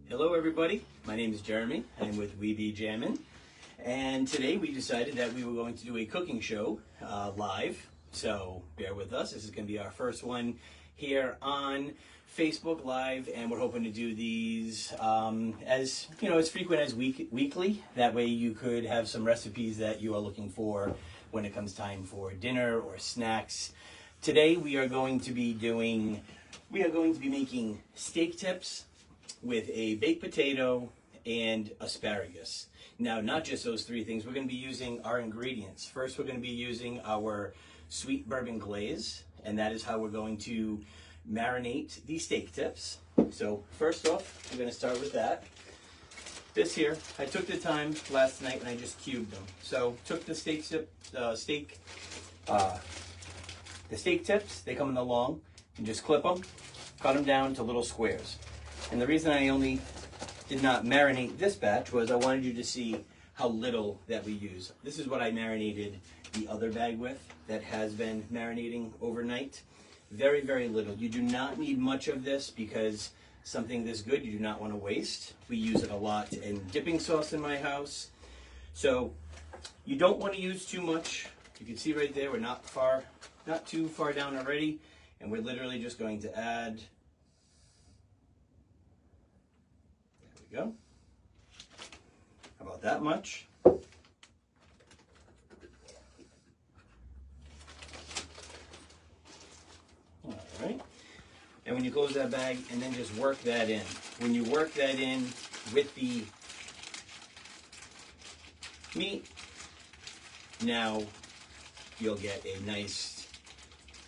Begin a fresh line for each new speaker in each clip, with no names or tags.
Hello everybody, my name is Jeremy. I'm with We Be Jammin', and today we decided that we were going to do a cooking show live, so bear with us. This is going to be our first one here on Facebook Live, and we're hoping to do these as frequent as weekly. That way you could have some recipes that you are looking for when it comes time for dinner or snacks. Today we are going to be making steak tips with a baked potato and asparagus. Now, not just those three things, we're going to be using our ingredients. First, we're going to be using our sweet bourbon glaze, and that is how we're going to marinate the steak tips. So first off, we're going to start with that. This here, I took the time last night and I just cubed them. So took the steak tips, they come in the long, and just clip them, cut them down to little squares. And the reason I only did not marinate this batch was I wanted you to see how little that we use. This is what I marinated the other bag with that has been marinating overnight. Very, very little. You do not need much of this because something this good you do not want to waste. We use it a lot in dipping sauce in my house. So you don't want to use too much. You can see right there we're not too far down already, and we're literally just going to add. There we go. How about that much? All right. And when you close that bag, and then just work that in. When you work that in with the meat, now you'll get a nice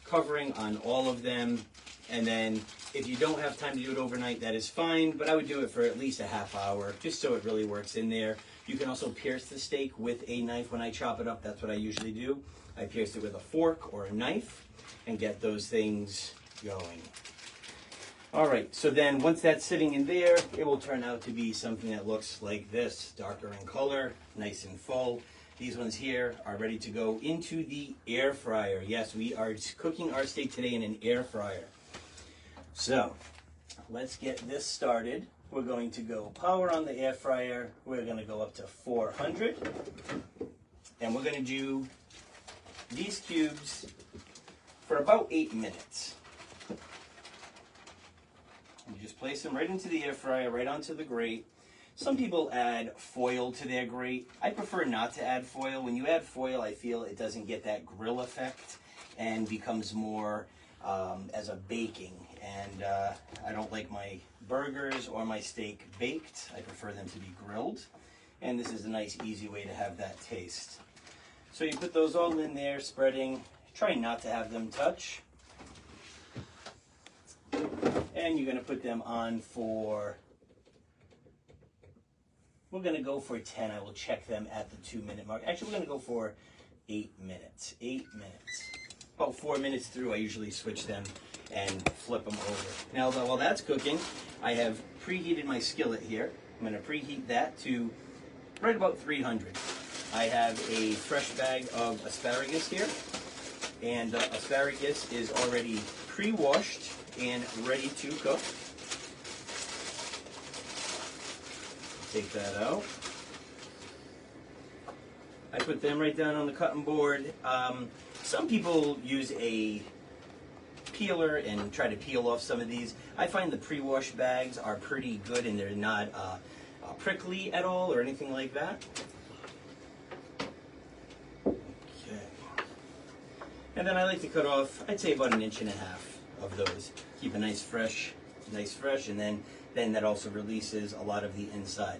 covering on all of them. And then if you don't have time to do it overnight, that is fine, but I would do it for at least a half hour, just so it really works in there. You can also pierce the steak with a knife. When I chop it up, that's what I usually do. I pierce it with a fork or a knife and get those things going. All right, so then once that's sitting in there, it will turn out to be something that looks like this, darker in color, nice and full. These ones here are ready to go into the air fryer. Yes, we are cooking our steak today in an air fryer. So let's get this started. We're going to go power on the air fryer. We're going to go up to 400. And we're going to do these cubes for about 8 minutes. You just place them right into the air fryer, right onto the grate. Some people add foil to their grate. I prefer not to add foil. When you add foil, I feel it doesn't get that grill effect and becomes more as a baking. And I don't like my burgers or my steak baked. I prefer them to be grilled. And this is a nice, easy way to have that taste. So you put those all in there, spreading. Try not to have them touch. And you're going to put them on for, we're going to go for 10. I will check them at the 2-minute mark. Actually, we're going to go for 8 minutes. 8 minutes. About 4 minutes through, I usually switch them and flip them over. Now, while that's cooking, I have preheated my skillet here. I'm going to preheat that to right about 300. I have a fresh bag of asparagus here, and asparagus is already pre-washed and ready to cook. Take that out. I put them right down on the cutting board. Some people use a peeler and try to peel off some of these. I find the pre-washed bags are pretty good and they're not prickly at all or anything like that. Okay. And then I like to cut off, I'd say about 1.5 inches of those. Keep a nice fresh, and then that also releases a lot of the inside.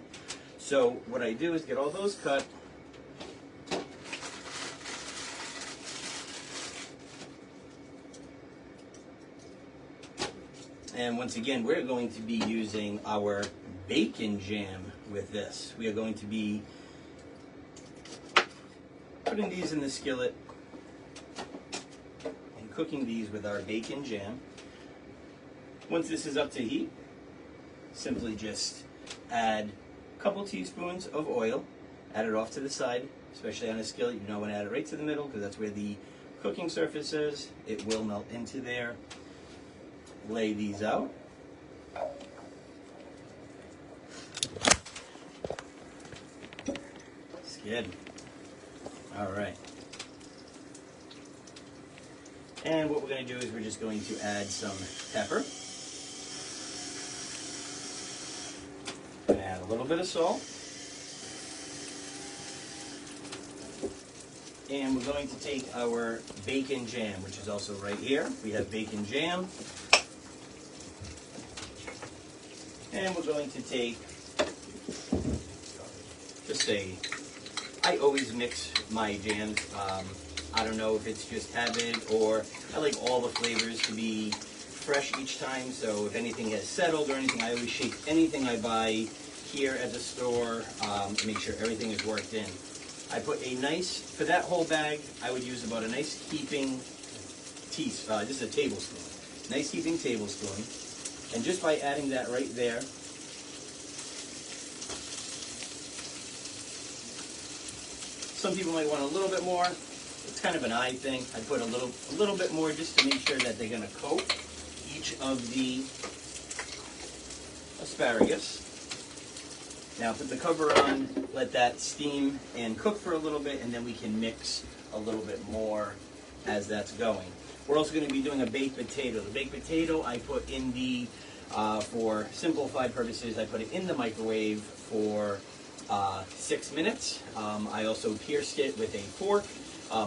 So what I do is get all those cut. And once again, we're going to be using our bacon jam with this. We are going to be putting these in the skillet and cooking these with our bacon jam. Once this is up to heat, simply just add a couple teaspoons of oil, add it off to the side, especially on a skillet. You don't want to add it right to the middle because that's where the cooking surface is. It will melt into there. Lay these out. good. All right. And what we're going to do is we're just going to add some pepper. Add a little bit of salt. And we're going to take our bacon jam, which is also right here. We have bacon jam. And we're going to take just I always mix my jams. I don't know if it's just habit or I like all the flavors to be fresh each time. So if anything has settled or anything, I always shake anything I buy here at the store to make sure everything is worked in. I put a nice, for that whole bag, I would use about a nice heaping teaspoon, just a tablespoon. Nice heaping tablespoon. And just by adding that right there, some people might want a little bit more. It's kind of an eye thing. I put a little bit more just to make sure that they're going to coat each of the asparagus. Now put the cover on, let that steam and cook for a little bit, and then we can mix a little bit more as that's going. We're also going to be doing a baked potato. The baked potato I put in the, for simplified purposes, I put it in the microwave for 6 minutes. I also pierced it with a fork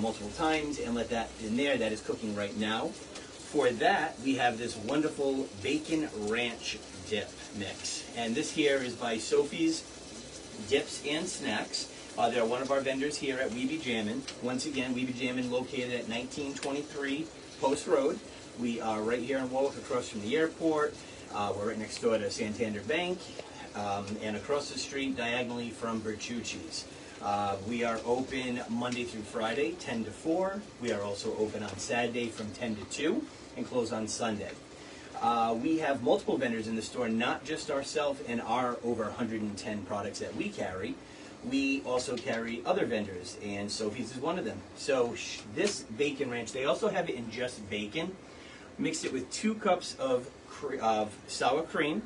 multiple times and let that in there. That is cooking right now. For that, we have this wonderful bacon ranch dip mix. And this here is by Sophie's Dips and Snacks. They're one of our vendors here at Weeby Jammin'. Once again, Weeby Jammin' located at 1923 Post Road. We are right here in Warwick, across from the airport. We're right next door to Santander Bank, and across the street diagonally from Bertucci's. We are open Monday through Friday, 10 to 4. We are also open on Saturday from 10 to 2 and close on Sunday. We have multiple vendors in the store, not just ourselves and our over 110 products that we carry. We also carry other vendors, and Sophie's is one of them. So this bacon ranch, they also have it in just bacon. Mix it with 2 cups of sour cream.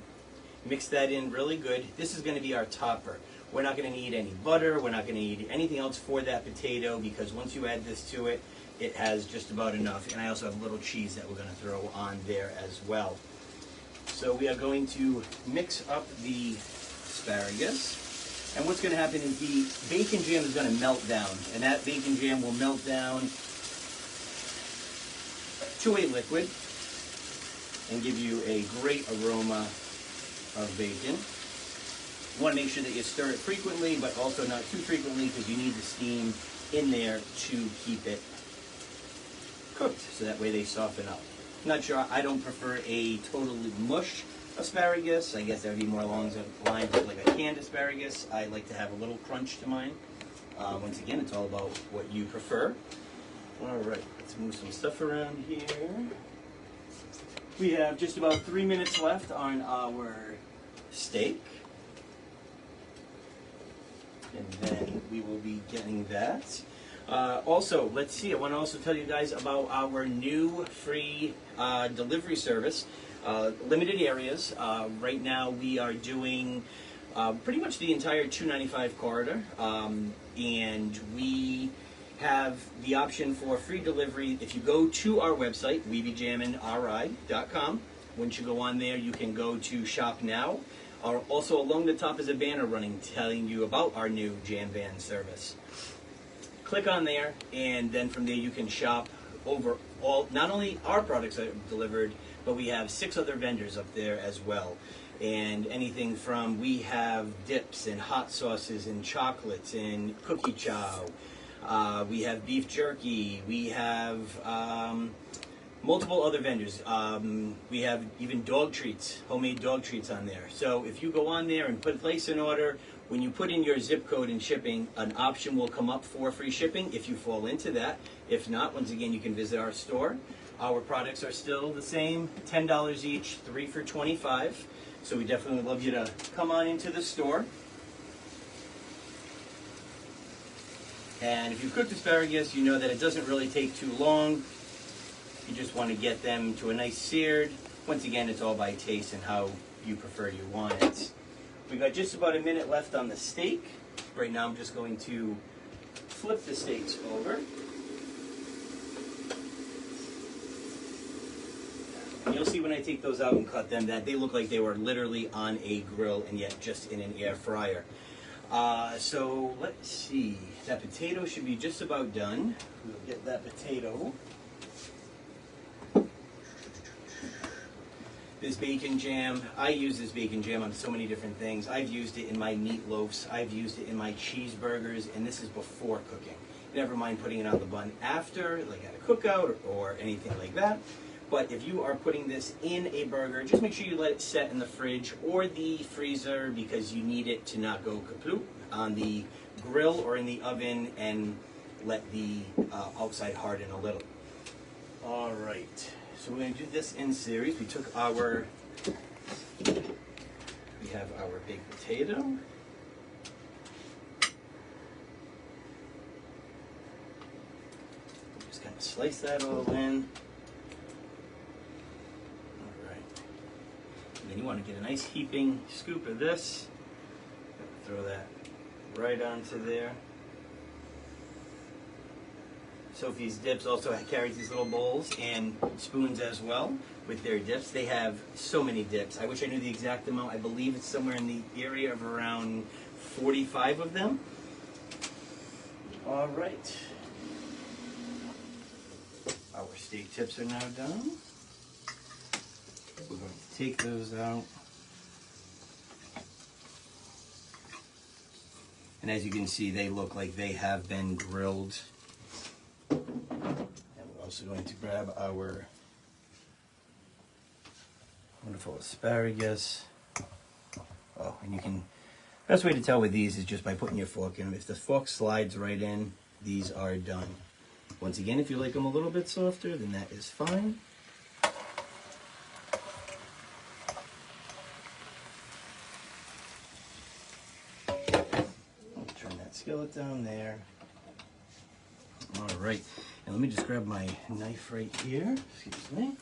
Mix that in really good. This is going to be our topper. We're not going to need any butter. We're not going to need anything else for that potato, because once you add this to it, it has just about enough. And I also have a little cheese that we're going to throw on there as well. So we are going to mix up the asparagus. And what's going to happen is the bacon jam is going to melt down. And that bacon jam will melt down to a liquid and give you a great aroma of bacon. You want to make sure that you stir it frequently, but also not too frequently, because you need the steam in there to keep it cooked, so that way they soften up. Not sure, I don't prefer a totally mush asparagus. I guess that would be more along the lines of like a canned asparagus. I like to have a little crunch to mine. Once again, it's all about what you prefer. All right, let's move some stuff around here. We have just about 3 minutes left on our steak. And then we will be getting that. Also, let's see, I want to also tell you guys about our new free delivery service. Limited areas. Right now we are doing pretty much the entire 295 corridor. And we have the option for free delivery. If you go to our website, weebyjamminri.com, once you go on there, you can go to Shop Now. Also, along the top is a banner running telling you about our new Jam Van service. Click on there, and then from there you can shop over all, not only our products that are delivered, but we have 6 other vendors up there as well. And anything from, we have dips and hot sauces and chocolates and cookie chow. We have beef jerky. We have multiple other vendors. We have even dog treats, homemade dog treats on there. So if you go on there and place an order, when you put in your zip code and shipping, an option will come up for free shipping if you fall into that. If not, once again, you can visit our store. Our products are still the same, $10 each, 3 for $25. So we definitely love you to come on into the store. And if you cooked asparagus, you know that it doesn't really take too long. You just want to get them to a nice seared. Once again, it's all by taste and how you prefer you want it. We got just about a minute left on the steak. Right now I'm just going to flip the steaks over. And you'll see when I take those out and cut them that they look like they were literally on a grill and yet just in an air fryer. So let's see. That potato should be just about done. We'll get that potato. This bacon jam, I use this bacon jam on so many different things. I've used it in my meatloafs, I've used it in my cheeseburgers, and this is before cooking. Never mind putting it on the bun after, like at a cookout or anything like that. But if you are putting this in a burger, just make sure you let it set in the fridge or the freezer because you need it to not go kaput on the grill or in the oven and let the outside harden a little. All right, so we're gonna do this in series. We have our baked potato. Just kind of slice that all in. Then you want to get a nice heaping scoop of this. Throw that right onto there. Sophie's Dips also carries these little bowls and spoons as well with their dips. They have so many dips. I wish I knew the exact amount. I believe it's somewhere in the area of around 45 of them. All right. Our steak tips are now done. We're going to take those out. And as you can see, they look like they have been grilled. And we're also going to grab our wonderful asparagus. Oh, and you can, best way to tell with these is just by putting your fork in them. If the fork slides right in, these are done. Once again, if you like them a little bit softer, then that is fine. Skillet down there. All right, and let me just grab my knife right here. Excuse me.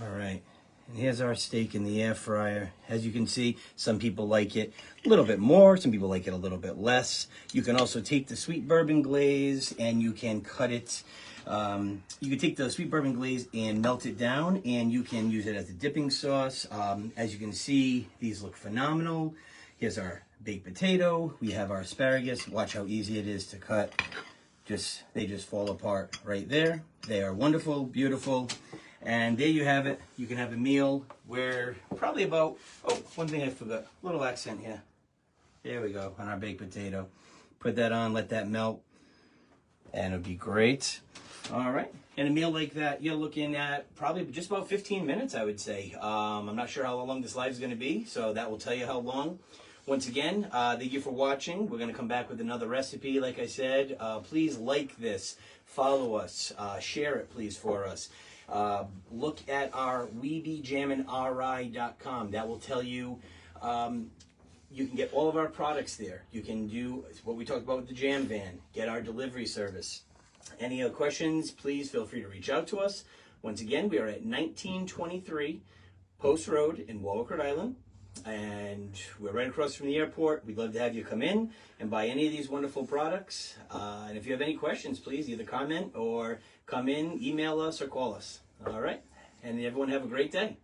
All right, and here's our steak in the air fryer. As you can see, some people like it a little bit more, some people like it a little bit less. You can also take the sweet bourbon glaze and you can cut it. You can take the sweet bourbon glaze and melt it down, and you can use it as a dipping sauce. As you can see, these look phenomenal. Here's our baked potato. We have our asparagus. Watch how easy it is to cut. They just fall apart right there. They are wonderful, beautiful. And there you have it. You can have a meal where probably about, oh, one thing I forgot, a little accent here. There we go, on our baked potato. Put that on, let that melt, and it'll be great. All right, and a meal like that, you're looking at probably just about 15 minutes, I would say. I'm not sure how long this live is gonna be, so that will tell you how long. Once again, thank you for watching. We're gonna come back with another recipe, like I said. Please like this, follow us, share it please for us. Look at our WeBeJamminRI.com. That will tell you, you can get all of our products there. You can do what we talked about with the Jam Van, get our delivery service. Any other questions, please feel free to reach out to us. Once again, we are at 1923 Post Road in Warwick, Rhode Island. And we're right across from the airport. We'd love to have you come in and buy any of these wonderful products. And if you have any questions, please either comment or come in, email us, or call us. All right? And everyone have a great day.